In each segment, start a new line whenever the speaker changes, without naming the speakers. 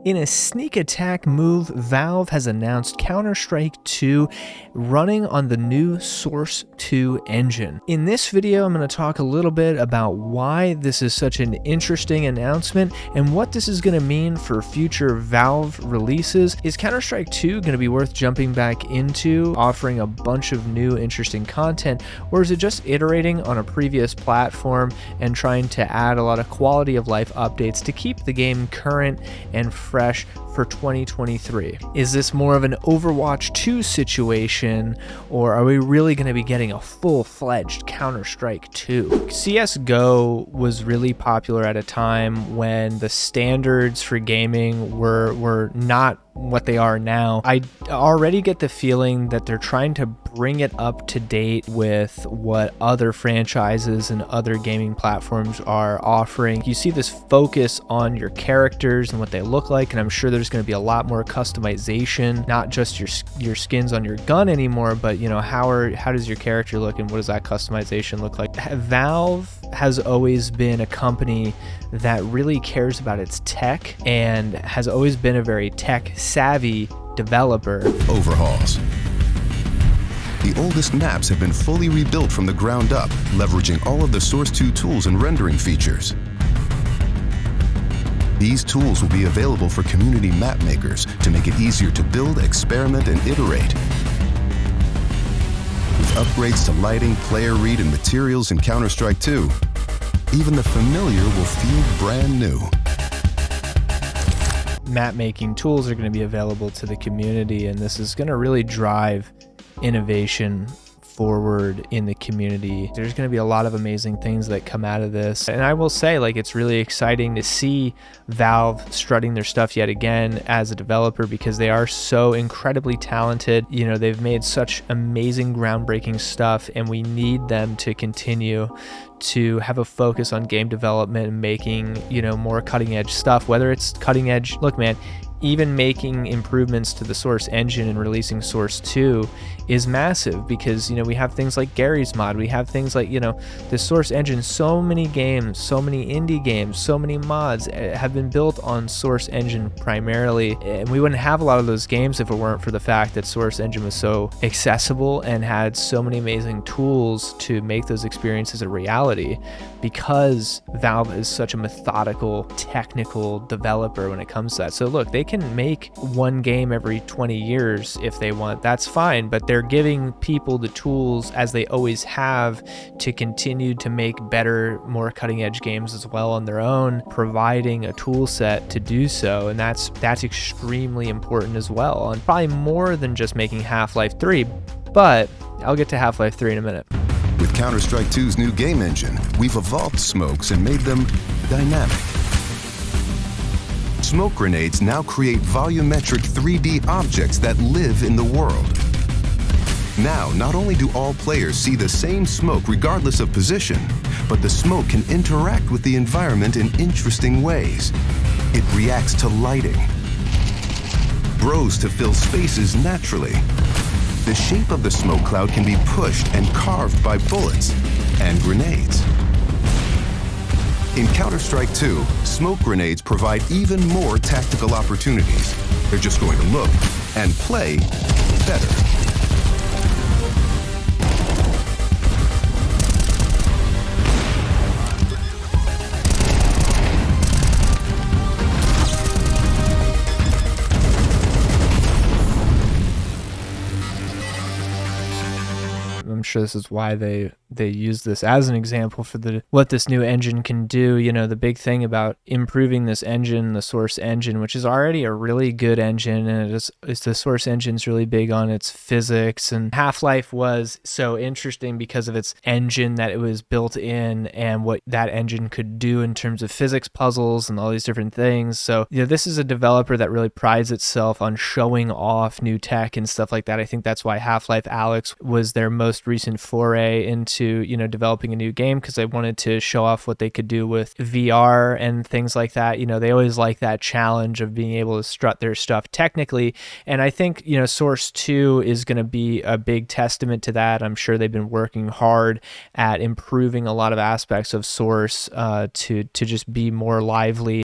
In a sneak attack move, Valve has announced Counter-Strike 2 running on the new Source 2 engine. In this video, I'm going to talk a little bit about why this is such an interesting announcement and what this is going to mean for future Valve releases. Is Counter-Strike 2 going to be worth jumping back into, offering a bunch of new interesting content, or is it just iterating on a previous platform and trying to add a lot of quality of life updates to keep the game current and fresh for 2023? Is this more of an Overwatch 2 situation, or are we really going to be getting a full-fledged Counter-Strike 2? CS2 was really popular at a time when the standards for gaming were not what they are now. I already get the feeling that they're trying to bring it up to date with what other franchises and other gaming platforms are offering. You see this focus on your characters and what they look like, and I'm sure there's going to be a lot more customization, not just your skins on your gun anymore, but how does your character look and what does that customization look like? Valve has always been a company that really cares about its tech and has always been a very tech savvy developer.
Overhauls. The oldest maps have been fully rebuilt from the ground up, leveraging all of the Source 2 tools and rendering features. These tools will be available for community map makers to make it easier to build, experiment, and iterate. With upgrades to lighting, player read, and materials in Counter-Strike 2, even the familiar will feel brand new.
Map making tools are going to be available to the community, and this is going to really drive innovation forward in the community. There's going to be a lot of amazing things that come out of this, and I will say, it's really exciting to see Valve strutting their stuff yet again as a developer, because they are so incredibly talented. They've made such amazing, groundbreaking stuff, and we need them to continue to have a focus on game development and making more cutting edge stuff, whether it's cutting edge. Look, man, even making improvements to the Source engine and releasing Source 2 is massive, because we have things like Gary's mod, we have things like the Source engine. So many games, so many indie games, so many mods have been built on Source engine primarily, and we wouldn't have a lot of those games if it weren't for the fact that Source engine was so accessible and had so many amazing tools to make those experiences a reality, because Valve is such a methodical, technical developer when it comes to that. So look, they can make one game every 20 years if they want, that's fine, but they're giving people the tools, as they always have, to continue to make better, more cutting edge games as well on their own, providing a tool set to do so, and that's extremely important as well, and probably more than just making Half-Life 3, but I'll get to Half-Life 3 in a minute.
With Counter-Strike 2's new game engine, we've evolved smokes and made them dynamic. Smoke grenades now create volumetric 3D objects that live in the world. Now, not only do all players see the same smoke regardless of position, but the smoke can interact with the environment in interesting ways. It reacts to lighting, grows to fill spaces naturally. The shape of the smoke cloud can be pushed and carved by bullets and grenades. In Counter-Strike 2, smoke grenades provide even more tactical opportunities. They're just going to look and play better.
I'm sure this is why they use this as an example for what this new engine can do. The big thing about improving this engine, the Source engine, which is already a really good engine, and it's the Source engine's really big on its physics, and Half-Life was so interesting because of its engine that it was built in and what that engine could do in terms of physics puzzles and all these different things. So this is a developer that really prides itself on showing off new tech and stuff like that. I think that's why Half-Life Alyx was their most recent foray into developing a new game, because they wanted to show off what they could do with VR and things like that. They always like that challenge of being able to strut their stuff technically, and I think Source 2 is going to be a big testament to that. I'm sure they've been working hard at improving a lot of aspects of Source to just be more lively.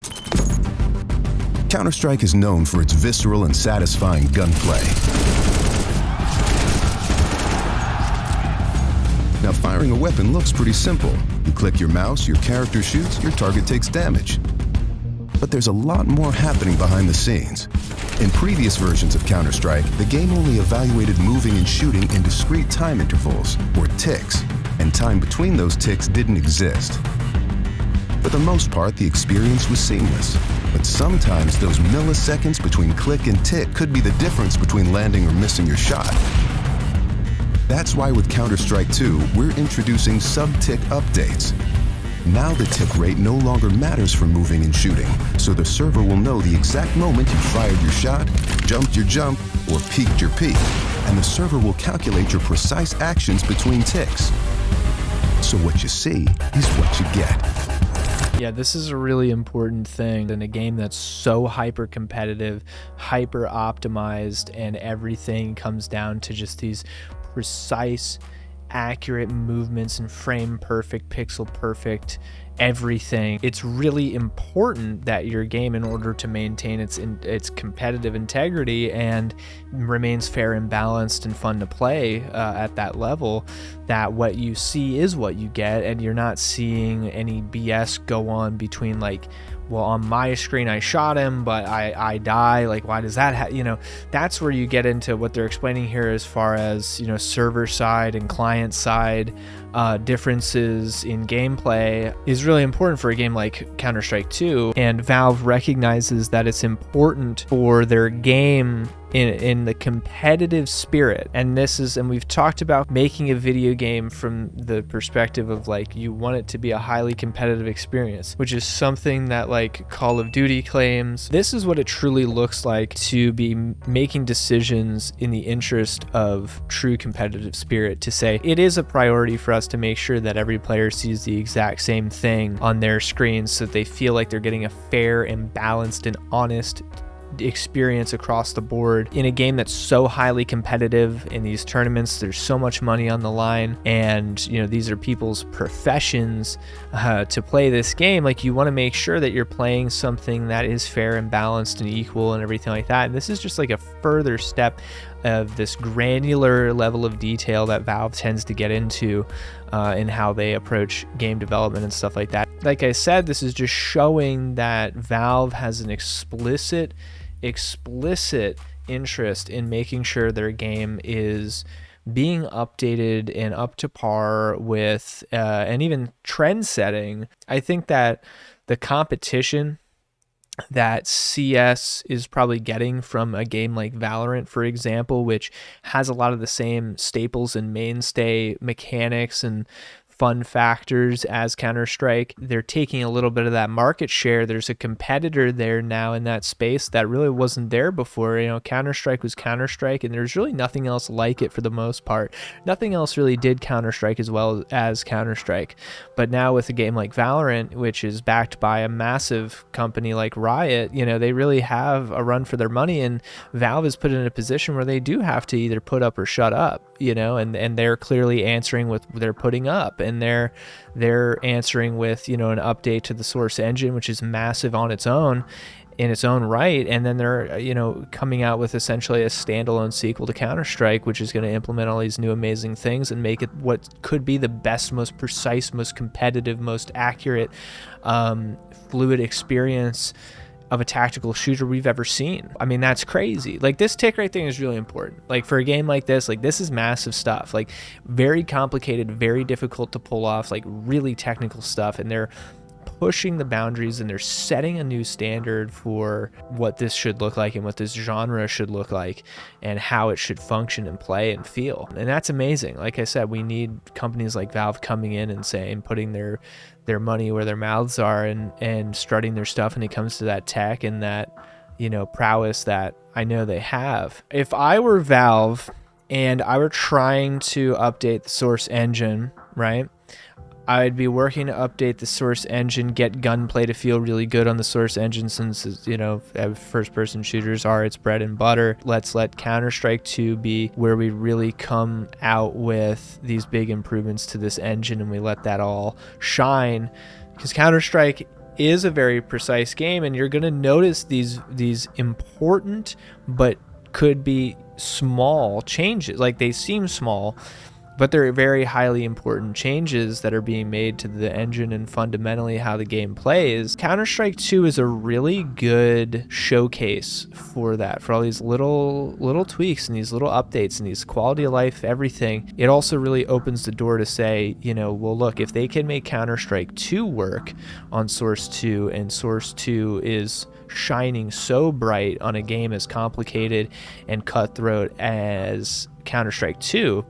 Counter-Strike is known for its visceral and satisfying gunplay. Now, firing a weapon looks pretty simple. You click your mouse, your character shoots, your target takes damage. But there's a lot more happening behind the scenes. In previous versions of Counter-Strike, the game only evaluated moving and shooting in discrete time intervals, or ticks, and time between those ticks didn't exist. For the most part, the experience was seamless. But sometimes those milliseconds between click and tick could be the difference between landing or missing your shot. That's why with Counter-Strike 2, we're introducing sub-tick updates. Now the tick rate no longer matters for moving and shooting, so the server will know the exact moment you fired your shot, jumped your jump, or peeked your peek, and the server will calculate your precise actions between ticks. So what you see is what you get.
Yeah, this is a really important thing in a game that's so hyper competitive, hyper optimized, and everything comes down to just these precise, accurate movements and frame perfect, pixel perfect, everything. It's really important that your game, in order to maintain its competitive integrity and remains fair and balanced and fun to play at that level, that what you see is what you get, and you're not seeing any BS go on between, like, well, on my screen I shot him, but I die. Like, why does that that's where you get into what they're explaining here as far as, server side and client side differences in gameplay is really important for a game like Counter-Strike 2. And Valve recognizes that it's important for their game in the competitive spirit. And we've talked about making a video game from the perspective of, like, you want it to be a highly competitive experience, which is something that, like, Call of Duty claims. This is what it truly looks like to be making decisions in the interest of true competitive spirit, to say it is a priority for us to make sure that every player sees the exact same thing on their screens, so that they feel like they're getting a fair and balanced and honest experience across the board in a game that's so highly competitive. In these tournaments, there's so much money on the line, and these are people's professions to play this game. Like, you want to make sure that you're playing something that is fair and balanced and equal and everything like that. And this is just like a further step of this granular level of detail that Valve tends to get into in how they approach game development and stuff like that. Like I said, this is just showing that Valve has an explicit interest in making sure their game is being updated and up to par with and even trend setting. I think that the competition that CS is probably getting from a game like Valorant, for example, which has a lot of the same staples and mainstay mechanics and fun factors as Counter-Strike, they're taking a little bit of that market share. There's a competitor there now in that space that really wasn't there before. Counter-Strike was Counter-Strike, and there's really nothing else like it for the most part. Nothing else really did Counter-Strike as well as Counter-Strike. But now with a game like Valorant, which is backed by a massive company like Riot, they really have a run for their money, and Valve is put in a position where they do have to either put up or shut up, and they're clearly answering with what they're putting up. And they're answering with an update to the source engine, which is massive on its own in its own right, and then they're coming out with essentially a standalone sequel to Counter-Strike, which is going to implement all these new amazing things and make it what could be the best, most precise, most competitive, most accurate, fluid experience of a tactical shooter we've ever seen. I mean, that's crazy. Like, this tick rate thing is really important. Like, for a game like this is massive stuff. Like, very complicated, very difficult to pull off, like, really technical stuff. And they're pushing the boundaries, and they're setting a new standard for what this should look like and what this genre should look like and how it should function and play and feel. And that's amazing. Like I said, we need companies like Valve coming in and putting their money where their mouths are and strutting their stuff when it comes to that tech and that prowess that I know they have. If I were Valve and I were trying to update the source engine, right, I'd be working to update the source engine, get gunplay to feel really good on the source engine, since first-person shooters are its bread and butter. Let's let Counter-Strike 2 be where we really come out with these big improvements to this engine, and we let that all shine, because Counter-Strike is a very precise game, and you're going to notice these important but could be small changes. Like, they seem small, but they're very highly important changes that are being made to the engine and fundamentally how the game plays. Counter-Strike 2 is a really good showcase for that, for all these little tweaks and these little updates and these quality of life, everything. It also really opens the door to say, well, look, if they can make Counter-Strike 2 work on Source 2, and Source 2 is shining so bright on a game as complicated and cutthroat as Counter-Strike 2,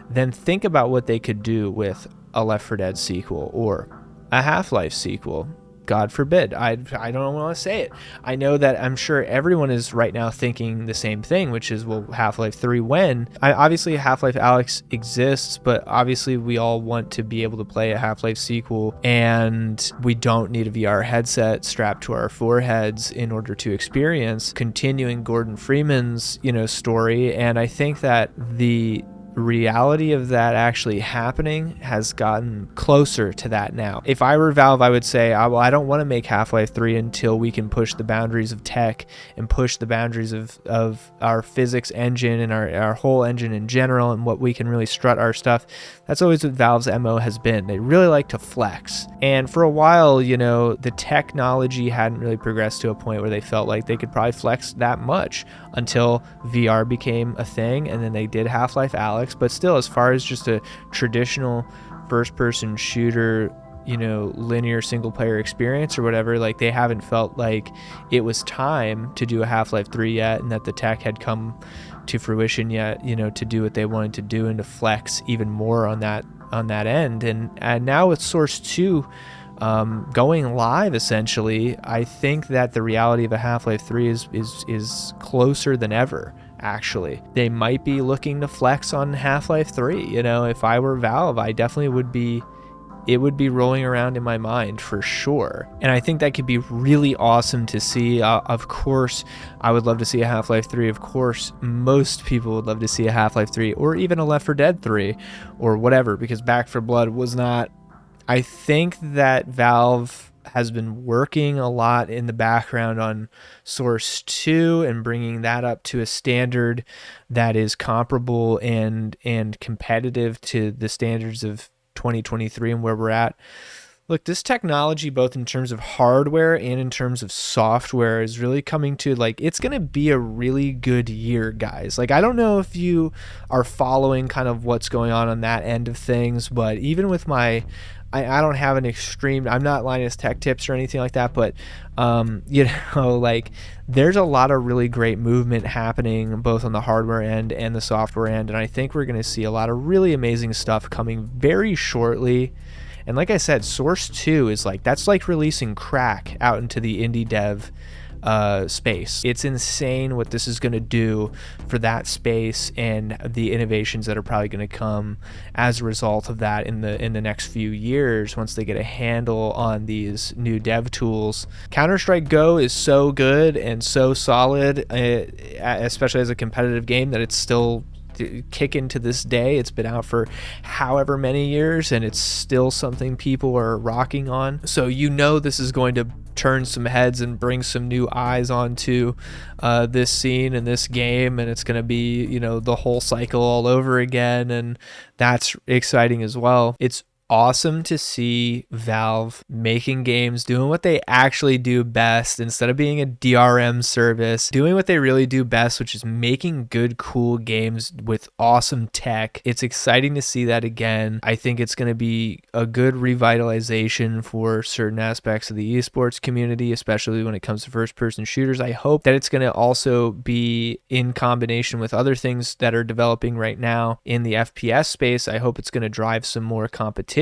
then think about what they could do with a Left 4 Dead sequel or a Half-Life sequel. God forbid. I don't want to say it. I know that I'm sure everyone is right now thinking the same thing, which is, well, Half-Life 3 when? Obviously, Half-Life Alyx exists, but obviously we all want to be able to play a Half-Life sequel, and we don't need a VR headset strapped to our foreheads in order to experience continuing Gordon Freeman's, story. And I think that the reality of that actually happening has gotten closer to that now. If I were Valve, I would say, well, I don't want to make Half-Life 3 until we can push the boundaries of tech and push the boundaries of our physics engine and our whole engine in general, and what we can really strut our stuff. That's always what Valve's MO has been. They really like to flex. And for a while, the technology hadn't really progressed to a point where they felt like they could probably flex that much until VR became a thing, and then they did Half-Life Alyx. But still, as far as just a traditional first-person shooter, linear single-player experience or whatever, like, they haven't felt like it was time to do a Half-Life 3 yet, and that the tech had come to fruition yet, to do what they wanted to do and to flex even more on that end. And now with Source 2 going live, essentially, I think that the reality of a Half-Life 3 is closer than ever. Actually, they might be looking to flex on Half-Life 3. If I were Valve, I definitely would be. It would be rolling around in my mind for sure. And I think that could be really awesome to see. Of course, I would love to see a Half-Life 3. Of course, most people would love to see a Half-Life 3 or even a Left 4 Dead 3 or whatever, because Back 4 Blood was not. I think that Valve has been working a lot in the background on Source 2 and bringing that up to a standard that is comparable and competitive to the standards of 2023 and where we're at. Look, this technology, both in terms of hardware and in terms of software, is really coming to, like, it's going to be a really good year, guys. Like, I don't know if you are following kind of what's going on that end of things, but even with I don't have an extreme, I'm not Linus Tech Tips or anything like that, but, like, there's a lot of really great movement happening both on the hardware end and the software end, and I think we're going to see a lot of really amazing stuff coming very shortly. And like I said, Source 2 is that's like releasing crack out into the indie dev space. It's insane what this is going to do for that space and the innovations that are probably going to come as a result of that in the next few years once they get a handle on these new dev tools. Counter-Strike Go is so good and so solid, especially as a competitive game, that it's still kicking to this day. It's been out for however many years, and it's still something people are rocking on. So this is going to turn some heads and bring some new eyes onto this scene and this game, and it's going to be the whole cycle all over again, and that's exciting as well. It's awesome to see Valve making games, doing what they actually do best instead of being a DRM service, doing what they really do best, which is making good, cool games with awesome tech. It's exciting to see that again. I think it's going to be a good revitalization for certain aspects of the esports community, especially when it comes to first-person shooters. I hope that it's going to also be in combination with other things that are developing right now in the FPS space. I hope it's going to drive some more competition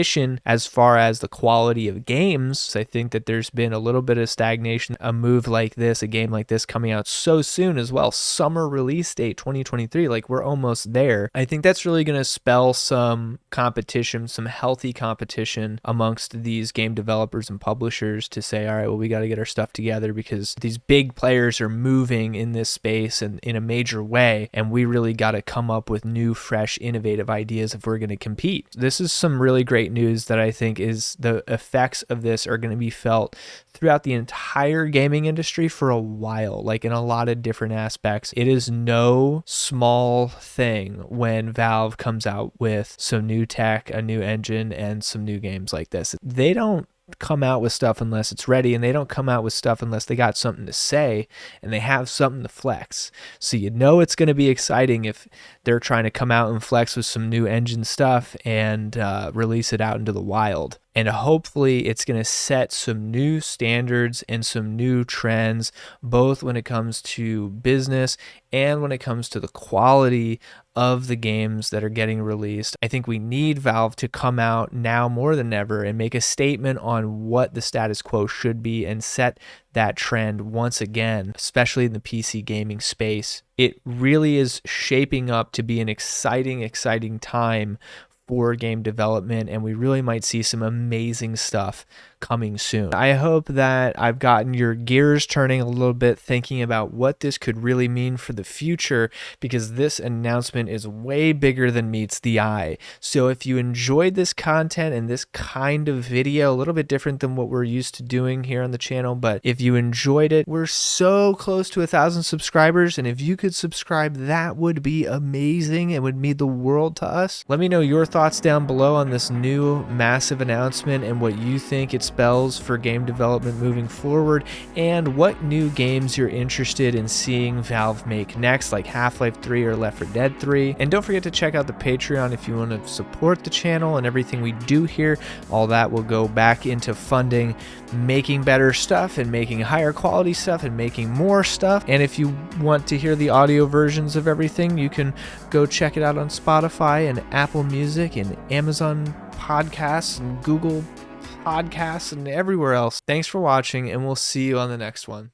as far as the quality of games. I think that there's been a little bit of stagnation. A move like this, a game like this coming out so soon as well, summer release date 2023, like we're almost there. I think that's really going to spell some competition, some healthy competition amongst these game developers and publishers to say, all right, well, we got to get our stuff together because these big players are moving in this space and in a major way, and we really got to come up with new, fresh, innovative ideas if we're going to compete. This is some really great great news that I think is the effects of this are going to be felt throughout the entire gaming industry for a while, like in a lot of different aspects. It is no small thing when Valve comes out with some new tech, a new engine, and some new games like this. They don't come out with stuff unless it's ready, and they don't come out with stuff unless they got something to say and they have something to flex. So you know it's going to be exciting if they're trying to come out and flex with some new engine stuff and release it out into the wild. And hopefully it's going to set some new standards and some new trends, both when it comes to business and when it comes to the quality of the games that are getting released. I think we need Valve to come out now more than ever and make a statement on what the status quo should be and set that trend once again, especially in the PC gaming space. It really is shaping up to be an exciting time for game development, and we really might see some amazing stuff coming soon. I hope that I've gotten your gears turning a little bit, thinking about what this could really mean for the future, because this announcement is way bigger than meets the eye. So if you enjoyed this content and this kind of video, a little bit different than what we're used to doing here on the channel, but if you enjoyed it, we're so close to 1,000 subscribers, and if you could subscribe, that would be amazing. It would mean the world to us. Let me know your thoughts down below on this new massive announcement and what you think it spells for game development moving forward, and what new games you're interested in seeing Valve make next, like Half-Life 3 or Left 4 Dead 3. And don't forget to check out the Patreon if you want to support the channel and everything we do here. All that will go back into funding making better stuff and making higher quality stuff and making more stuff. And if you want to hear the audio versions of everything, you can go check it out on Spotify and Apple Music and Amazon Podcasts and Google Podcasts and everywhere else. Thanks for watching, and we'll see you on the next one.